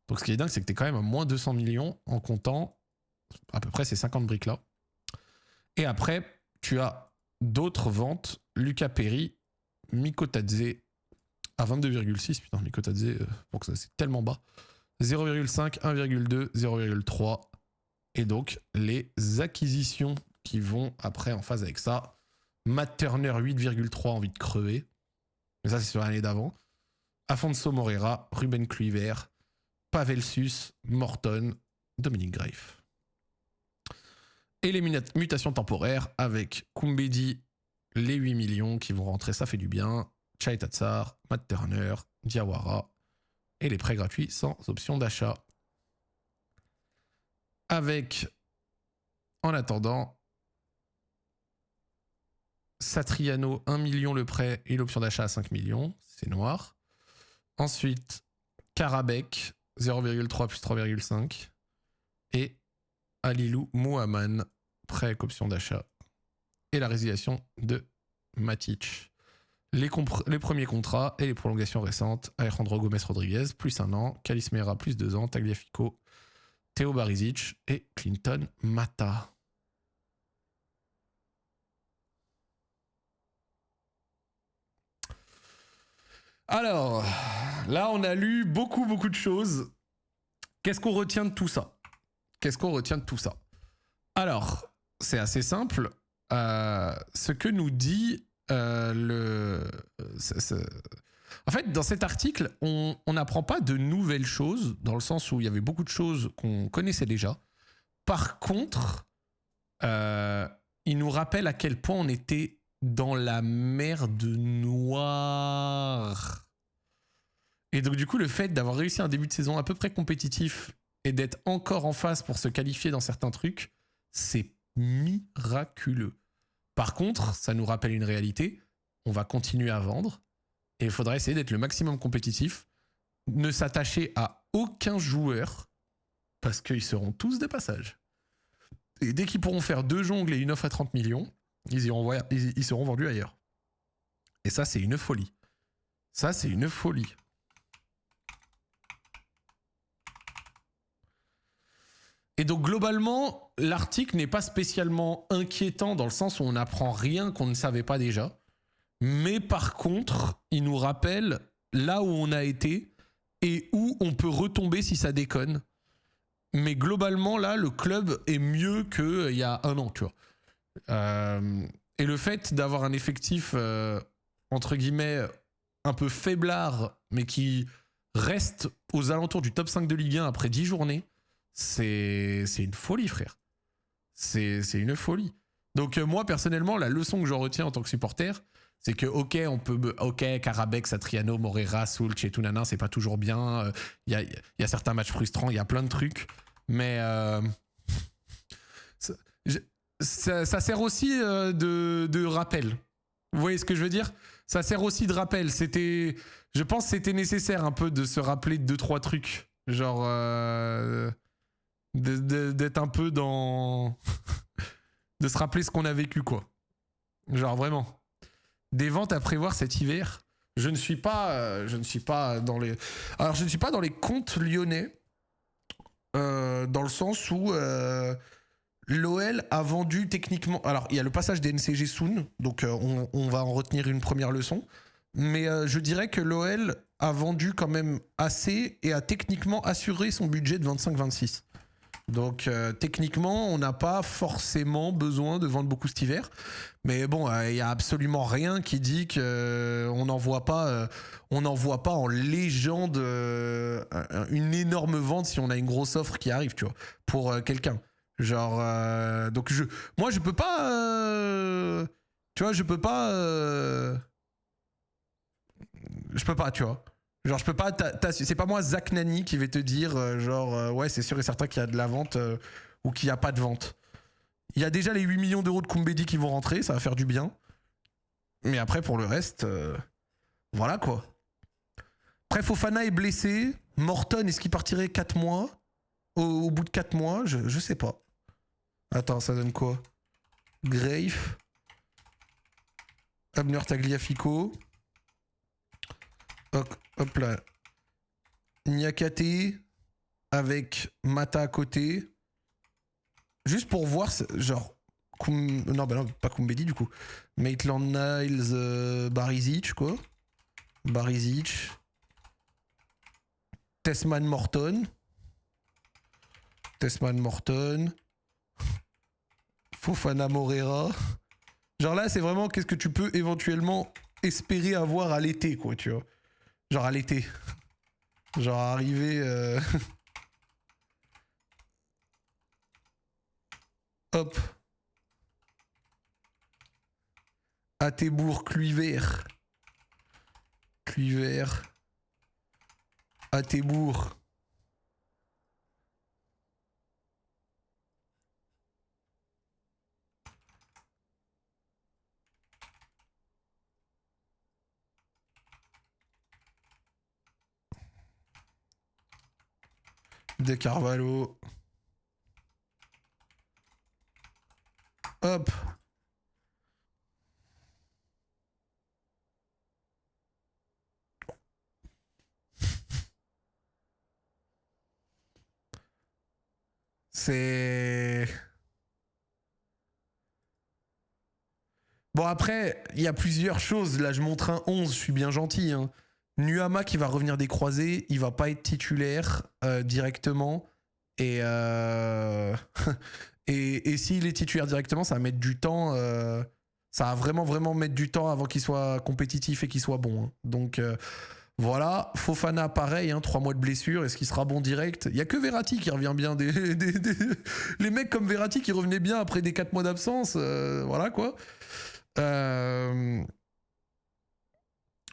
Donc ce qui est dingue, c'est que t'es quand même à moins 200 millions en comptant à peu près ces 50 briques là. Et après, tu as d'autres ventes. Lucas Perry, Miko Tadze à 22,6. Putain, Miko Tadze, pour que ça c'est tellement bas. 0,5, 1,2, 0,3. Et donc, les acquisitions qui vont après en phase avec ça. Matt Turner, 8,3, envie de crever. Mais ça, c'est sur l'année d'avant. Afonso Moreira, Ruben Kluivert, Pavel Sus, Morton, Dominique Greif. Et les mutations temporaires avec Koumbedi, les 8 millions qui vont rentrer, ça fait du bien. Chai Tatsar, Matt Turner, Diawara. Et les prêts gratuits sans option d'achat. Avec, en attendant, Satriano, 1 million le prêt et l'option d'achat à 5 millions. C'est noir. Ensuite, Karabek, 0,3 plus 3,5. Et Alilou Mouhaman, prêt avec option d'achat. Et la résiliation de Matic. Les premiers contrats et les prolongations récentes. Alejandro Gomez Rodriguez, plus 1 an. Kalis Meira, plus 2 ans. Tagliafico, Theo Barisic et Clinton Mata. Alors, là, on a lu beaucoup de choses. Qu'est-ce qu'on retient de tout ça? Alors, c'est assez simple. Ce que nous dit en fait, dans cet article, on n'apprend pas de nouvelles choses, dans le sens où il y avait beaucoup de choses qu'on connaissait déjà. Par contre, il nous rappelle à quel point on était dans la merde noire. Et donc, du coup, le fait d'avoir réussi un début de saison à peu près compétitif et d'être encore en phase pour se qualifier dans certains trucs, c'est miraculeux. Par contre, ça nous rappelle une réalité. On va continuer à vendre et il faudra essayer d'être le maximum compétitif. Ne s'attacher à aucun joueur parce qu'ils seront tous de passage. Et dès qu'ils pourront faire 2 jongles et une offre à 30 millions, ils seront vendus ailleurs. Et ça, c'est une folie. Et donc, globalement, l'article n'est pas spécialement inquiétant dans le sens où on n'apprend rien qu'on ne savait pas déjà. Mais par contre, il nous rappelle là où on a été et où on peut retomber si ça déconne. Mais globalement, là, le club est mieux qu'il y a 1 an, tu vois. Et le fait d'avoir un effectif, entre guillemets, un peu faiblard, mais qui reste aux alentours du top 5 de Ligue 1 après 10 journées, c'est une folie, frère. C'est une folie. Donc moi, personnellement, la leçon que j'en retiens en tant que supporter, c'est que, ok, Karabek, Satriano, Moreira, Soulch et tout nanan, c'est pas toujours bien. Il y a certains matchs frustrants, il y a plein de trucs. Mais ça sert aussi de rappel. Vous voyez ce que je veux dire? Ça sert aussi de rappel. Je pense que c'était nécessaire un peu de se rappeler 2-3 trucs. Genre, d'être un peu dans... de se rappeler ce qu'on a vécu, quoi. Genre, vraiment. Des ventes à prévoir cet hiver. Je ne suis pas dans les... Alors, je ne suis pas dans les comptes lyonnais. Dans le sens où l'OL a vendu techniquement. Alors, il y a le passage des NCG soon, donc on va en retenir une première leçon. Mais je dirais que l'OL a vendu quand même assez et a techniquement assuré son budget de 25-26. Donc techniquement, on n'a pas forcément besoin de vendre beaucoup cet hiver. Mais bon, il n'y a absolument rien qui dit qu'on n'envoie pas, en légende une énorme vente si on a une grosse offre qui arrive, tu vois, pour quelqu'un. Genre, donc moi je peux pas, tu vois, je peux pas, tu vois. Genre, je peux pas. C'est pas moi, Zach Nani, qui vais te dire, ouais, c'est sûr et certain qu'il y a de la vente ou qu'il n'y a pas de vente. Il y a déjà les 8 millions d'euros de Koumbedi qui vont rentrer, ça va faire du bien. Mais après, pour le reste, voilà quoi. Après, Fofana est blessé. Morton, est-ce qu'il partirait 4 mois au bout de 4 mois, je sais pas. Attends, ça donne quoi? Grave. Abner Tagliafico. Hop là. Niakate avec Mata à côté. Juste pour voir, genre. Non, bah non, pas Koumbedi du coup. Maitland Niles, Barisic, quoi. Barisic. Tessman Morton. Fofana Morera. Genre là, c'est vraiment qu'est-ce que tu peux éventuellement espérer avoir à l'été, quoi, tu vois. Genre à l'été. Genre arriver... Hop. Attebourg, Cluivert. Attebourg. De Carvalho. Hop. C'est... Bon après, il y a plusieurs choses. Là, je montre un 11, je suis bien gentil. Hein. Nuama qui va revenir des croisés, il va pas être titulaire directement. Et, et s'il est titulaire directement, ça va mettre du temps. Ça va vraiment mettre du temps avant qu'il soit compétitif et qu'il soit bon. Hein. Donc voilà, Fofana pareil, hein, 3 mois de blessure, est-ce qu'il sera bon direct? Il y a que Verratti qui revient bien. Les mecs comme Verratti qui revenaient bien après des 4 mois d'absence, voilà quoi. Le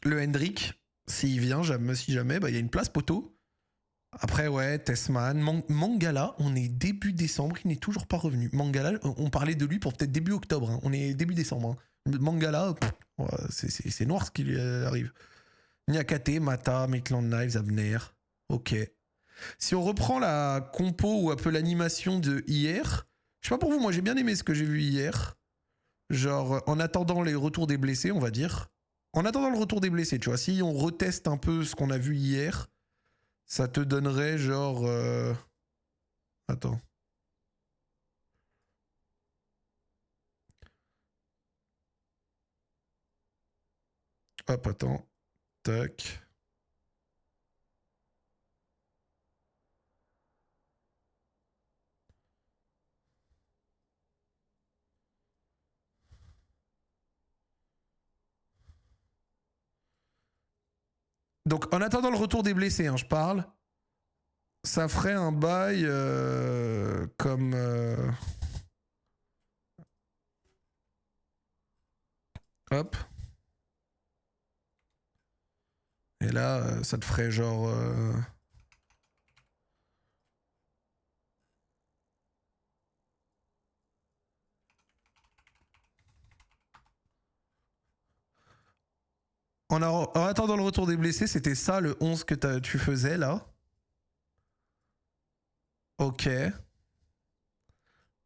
Hendrick, s'il vient, si jamais, bah, y a une place poteau. Après, ouais, Tessman. Mangala, on est début décembre, il n'est toujours pas revenu. Mangala, on parlait de lui pour peut-être début octobre. Hein. On est début décembre. Hein. Mangala, c'est noir ce qui lui arrive. Niakate, Mata, Maitland Niles, Abner. Ok. Si on reprend la compo ou un peu l'animation de hier, je sais pas pour vous, moi j'ai bien aimé ce que j'ai vu hier. Genre, en attendant les retours des blessés, on va dire. En attendant le retour des blessés, tu vois, si on reteste un peu ce qu'on a vu hier, ça te donnerait genre... Attends. Hop, attends. Tac. Donc, en attendant le retour des blessés, hein, je parle, ça ferait un bail comme... Hop. Et là, ça te ferait genre... En attendant le retour des blessés, c'était ça le 11 que tu faisais là. Ok.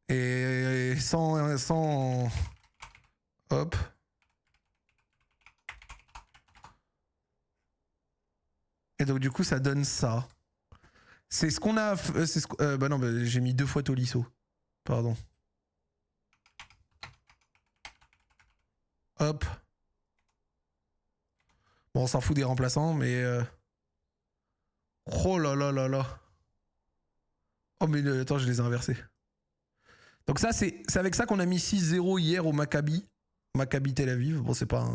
Et sans... Hop. Et donc du coup, ça donne ça. C'est ce qu'on a... bah non, bah, j'ai mis 2 fois Tolisso. Pardon. Hop. Bon, on s'en fout des remplaçants, mais... Oh là là là là. Oh, mais attends, je les ai inversés. Donc ça, c'est avec ça qu'on a mis 6-0 hier au Maccabi. Maccabi Tel Aviv. Bon, c'est pas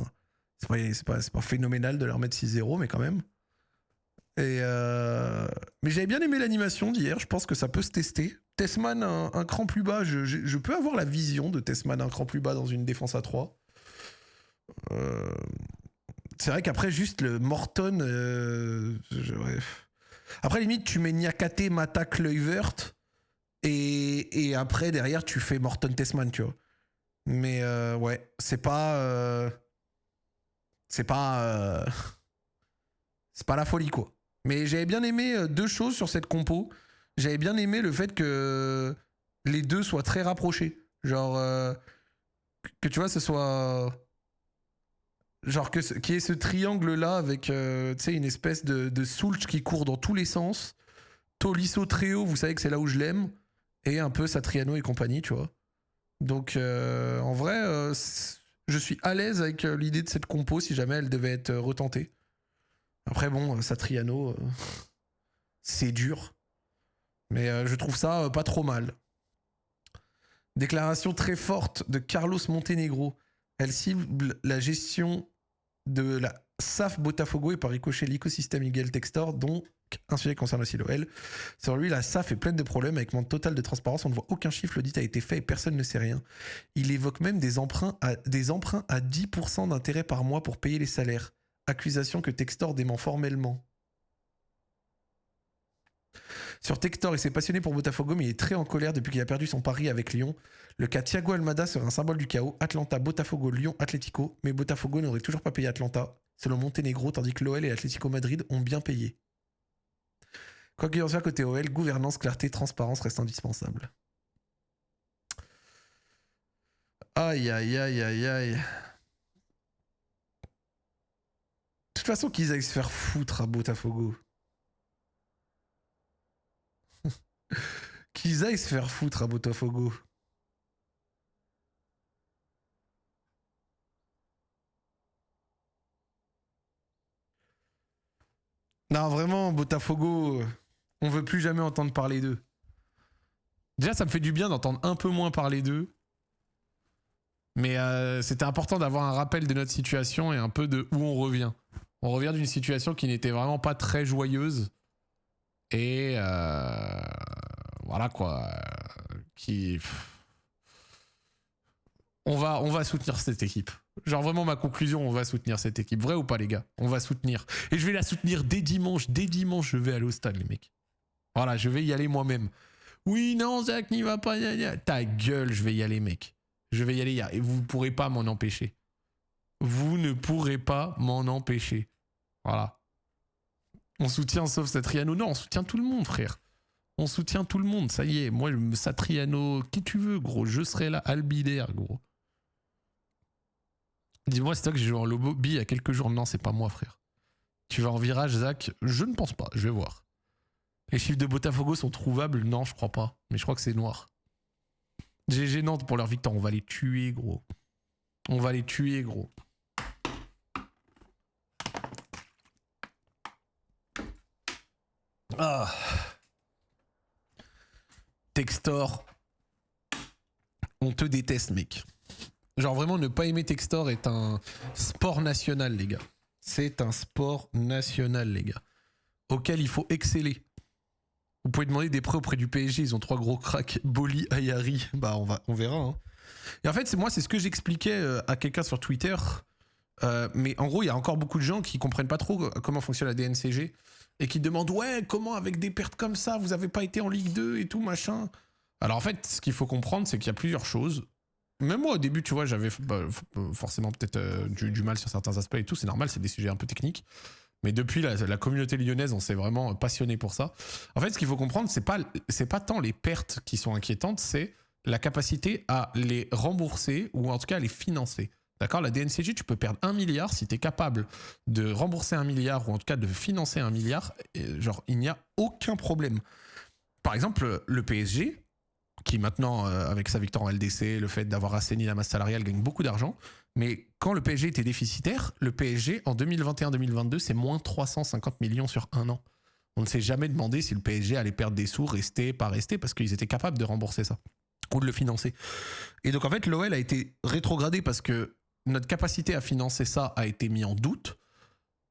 phénoménal de leur mettre 6-0, mais quand même. Mais j'avais bien aimé l'animation d'hier. Je pense que ça peut se tester. Tessman un cran plus bas. Je peux avoir la vision de Tessman un cran plus bas dans une défense à 3. C'est vrai qu'après, juste le Morton... Bref. Après, limite, tu mets Niakate, Mata, Kluivert, et après, derrière, tu fais Morton Tessman, tu vois. Mais ouais, c'est pas la folie, quoi. Mais j'avais bien aimé deux choses sur cette compo. J'avais bien aimé le fait que les deux soient très rapprochés. Genre, que tu vois, ce soit... Genre qu'il y ait ce triangle-là avec tu sais, une espèce de Soulch qui court dans tous les sens. Tolisso Tréo, vous savez que c'est là où je l'aime. Et un peu Satriano et compagnie, tu vois. Donc en vrai, je suis à l'aise avec l'idée de cette compo si jamais elle devait être retentée. Après bon, Satriano, c'est dur. Mais je trouve ça pas trop mal. Déclaration très forte de Carlos Montenegro. Elle cible la gestion de la SAF Botafogo et par ricochet l'écosystème Miguel Textor, donc un sujet qui concerne aussi l'OL. Sur lui, la SAF est pleine de problèmes avec manque total de transparence. On ne voit aucun chiffre, l'audit a été fait et personne ne sait rien. Il évoque même des emprunts à 10% d'intérêt par mois pour payer les salaires. Accusation que Textor dément formellement. Sur Textor, il s'est passionné pour Botafogo, mais il est très en colère depuis qu'il a perdu son pari avec Lyon. Le cas Thiago Almada serait un symbole du chaos. Atlanta, Botafogo, Lyon, Atlético. Mais Botafogo n'aurait toujours pas payé Atlanta, selon Montenegro, tandis que l'OL et l'Atlético Madrid ont bien payé. Quoi qu'il en soit, côté OL, gouvernance, clarté, transparence restent indispensables. Aïe, aïe, aïe, aïe, aïe. De toute façon, qu'ils aillent se faire foutre à Botafogo. Qu'ils aillent se faire foutre à Botafogo. Non, vraiment, Botafogo, on veut plus jamais entendre parler d'eux. Déjà, ça me fait du bien d'entendre un peu moins parler d'eux. Mais c'était important d'avoir un rappel de notre situation et un peu de où on revient. On revient d'une situation qui n'était vraiment pas très joyeuse. Et voilà quoi. On va soutenir cette équipe. Genre vraiment ma conclusion, on va soutenir cette équipe. Vrai ou pas les gars? On va soutenir. Et je vais la soutenir dès dimanche. Dès dimanche, je vais aller au stade les mecs. Voilà, je vais y aller moi-même. Oui, non, Zach n'y va pas. Ta gueule, je vais y aller mec. Je vais y aller et vous ne pourrez pas m'en empêcher. Vous ne pourrez pas m'en empêcher. Voilà. On soutient sauf Satriano. Non, on soutient tout le monde frère. On soutient tout le monde, ça y est. Moi, Satriano, qui tu veux gros. Je serai là, Albidaire gros. Dis-moi, c'est toi que j'ai joué en lobby il y a quelques jours. Non, c'est pas moi, frère. Tu vas en virage, Zach? Je ne pense pas. Je vais voir. Les chiffres de Botafogo sont trouvables? Non, je crois pas. Mais je crois que c'est noir. GG Nantes pour leur victoire. On va les tuer, gros. On va les tuer, gros. Ah. Textor. On te déteste, mec. Genre vraiment, ne pas aimer Textor est un sport national, les gars. C'est un sport national, les gars. Auquel il faut exceller. Vous pouvez demander des prêts auprès du PSG. Ils ont 3 gros cracks. Boli, Ayari. Bah, on verra. Hein. Et en fait, moi, c'est ce que j'expliquais à quelqu'un sur Twitter. Mais en gros, il y a encore beaucoup de gens qui comprennent pas trop comment fonctionne la DNCG. Et qui demandent, ouais, comment avec des pertes comme ça, vous avez pas été en Ligue 2 et tout, machin. Alors en fait, ce qu'il faut comprendre, c'est qu'il y a plusieurs choses. Même moi, au début, tu vois, j'avais forcément peut-être du mal sur certains aspects et tout. C'est normal, c'est des sujets un peu techniques. Mais depuis, la communauté lyonnaise, on s'est vraiment passionné pour ça. En fait, ce qu'il faut comprendre, c'est pas tant les pertes qui sont inquiétantes, c'est la capacité à les rembourser ou en tout cas à les financer. D'accord? La DNCG, tu peux perdre 1 milliard si tu es capable de rembourser 1 milliard ou en tout cas de financer 1 milliard. Genre, il n'y a aucun problème. Par exemple, le PSG, qui maintenant, avec sa victoire en LDC, le fait d'avoir assaini la masse salariale, gagne beaucoup d'argent. Mais quand le PSG était déficitaire, le PSG, en 2021-2022, c'est moins 350 millions sur un an. On ne s'est jamais demandé si le PSG allait perdre des sous, rester, pas rester, parce qu'ils étaient capables de rembourser ça ou de le financer. Et donc en fait, l'OL a été rétrogradé parce que notre capacité à financer ça a été mise en doute.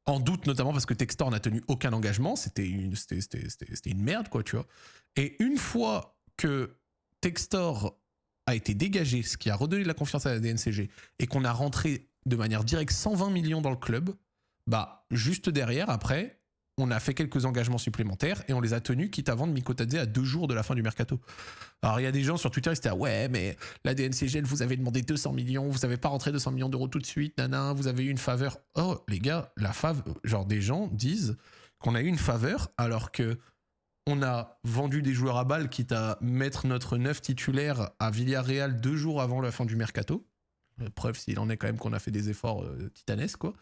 En doute notamment parce que Textor n'a tenu aucun engagement. C'était une merde, quoi, tu vois. Et une fois que Textor a été dégagé, ce qui a redonné de la confiance à la DNCG, et qu'on a rentré de manière directe 120 millions dans le club, bah juste derrière, après, on a fait quelques engagements supplémentaires et on les a tenus, quitte à vendre Mikotadze à 2 jours de la fin du mercato. Alors il y a des gens sur Twitter qui étaient ouais, mais la DNCG, elle vous avait demandé 200 millions, vous n'avez pas rentré 200 millions d'euros tout de suite, nana, vous avez eu une faveur. Oh les gars, la faveur, genre des gens disent qu'on a eu une faveur alors que on a vendu des joueurs à balle, quitte à mettre notre neuf titulaire à Villarreal 2 jours avant la fin du mercato. Preuve s'il en est quand même qu'on a fait des efforts titanesques, quoi.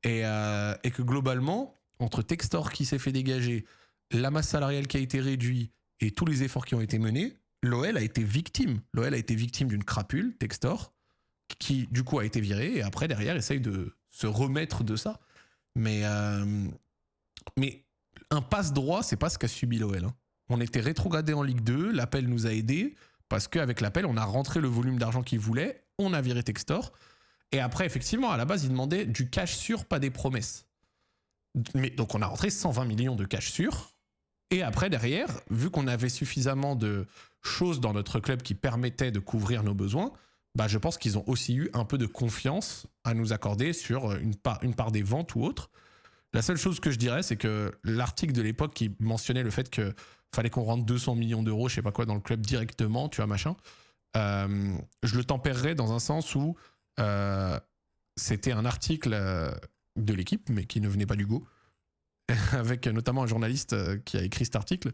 Et que globalement, entre Textor qui s'est fait dégager, la masse salariale qui a été réduite et tous les efforts qui ont été menés, l'OL a été victime. L'OL a été victime d'une crapule, Textor, qui du coup a été viré et après derrière essaye de se remettre de ça. Mais un passe droit, c'est pas ce qu'a subi l'OL. Hein. On était rétrogradé en Ligue 2, l'appel nous a aidés parce qu'avec l'appel, on a rentré le volume d'argent qu'il voulait, on a viré Textor. Et après, effectivement, à la base, il demandait du cash sûr, pas des promesses. Mais, donc, on a rentré 120 millions de cash sûr. Et après, derrière, vu qu'on avait suffisamment de choses dans notre club qui permettaient de couvrir nos besoins, bah, je pense qu'ils ont aussi eu un peu de confiance à nous accorder sur une part des ventes ou autre. La seule chose que je dirais, c'est que l'article de l'époque qui mentionnait le fait qu'il fallait qu'on rentre 200 millions d'euros, je sais pas quoi, dans le club directement, tu vois, machin, je le tempérerais dans un sens où c'était un article de l'équipe, mais qui ne venait pas d'Hugo, avec notamment un journaliste qui a écrit cet article,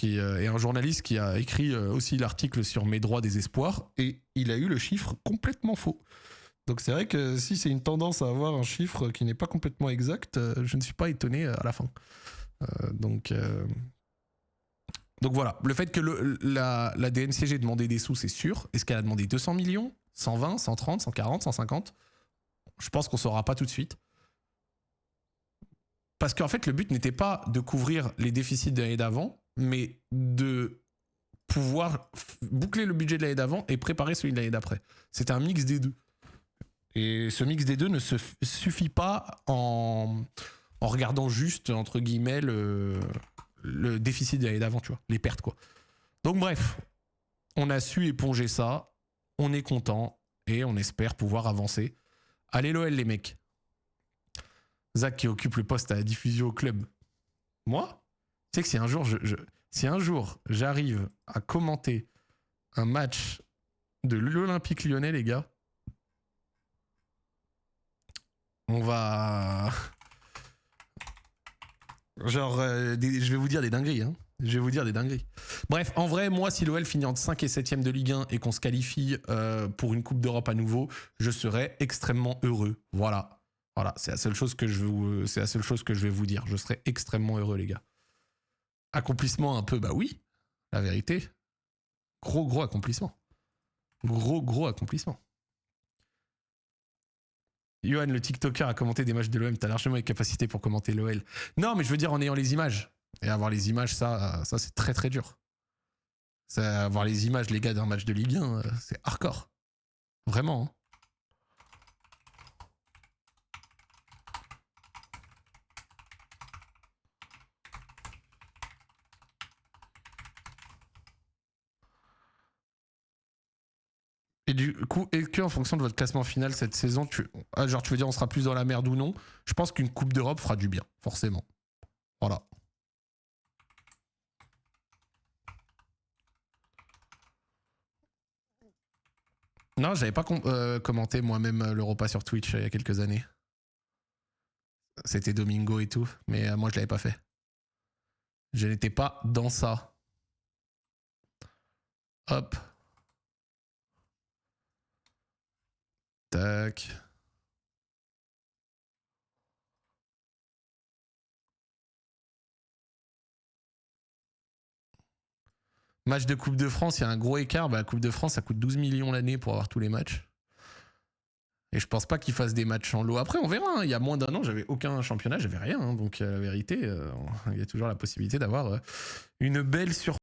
et un journaliste qui a écrit aussi l'article sur mes droits des espoirs, et il a eu le chiffre complètement faux. Donc c'est vrai que si c'est une tendance à avoir un chiffre qui n'est pas complètement exact, je ne suis pas étonné à la fin. Donc voilà, le fait que la DNCG demandait des sous, c'est sûr. Est-ce qu'elle a demandé 200 millions, 120, 130, 140, 150 ? Je pense qu'on ne saura pas tout de suite. Parce qu'en fait, le but n'était pas de couvrir les déficits de l'année d'avant, mais de pouvoir boucler le budget de l'année d'avant et préparer celui de l'année d'après. C'était un mix des deux. Et ce mix des deux ne suffit pas en regardant juste, entre guillemets, le déficit de l'année d'avant, tu vois, les pertes, quoi. Donc bref, on a su éponger ça, on est content et on espère pouvoir avancer. Allez l'OL, les mecs. Zach qui occupe le poste à la diffusion au club. Moi, tu sais que si un jour j'arrive à commenter un match de l'Olympique Lyonnais, les gars, on va... Genre, je vais vous dire des dingueries, hein. Je vais vous dire des dingueries. Bref, en vrai, moi, si l'OL finit entre 5 et 7e de Ligue 1 et qu'on se qualifie pour une Coupe d'Europe à nouveau, je serais extrêmement heureux. Voilà. Voilà, c'est la seule chose que je vais vous dire. Je serais extrêmement heureux, les gars. Accomplissement un peu, bah oui, la vérité. Gros accomplissement. Gros accomplissement. Johan, le TikToker, a commenté des matchs de l'OM. T'as largement les capacités pour commenter l'OL. Non, mais je veux dire en ayant les images. Et avoir les images, ça c'est très très dur. Ça, avoir les images, les gars, d'un match de Ligue 1, c'est hardcore. Vraiment. Hein. Et du coup, est-ce qu'en fonction de votre classement final cette saison, tu veux dire on sera plus dans la merde ou non? Je pense qu'une Coupe d'Europe fera du bien, forcément. Voilà. Non, j'avais pas commenté moi-même l'Europa sur Twitch il y a quelques années. C'était Domingo et tout, mais moi je l'avais pas fait. Je n'étais pas dans ça. Hop. Tac. Match de Coupe de France, il y a un gros écart. Bah, la Coupe de France, ça coûte 12 millions l'année pour avoir tous les matchs. Et je pense pas qu'ils fassent des matchs en lot. Après, on verra. Hein. Il y a moins d'un an, j'avais aucun championnat, j'avais rien. Hein. Donc, la vérité, il y a toujours la possibilité d'avoir une belle surprise.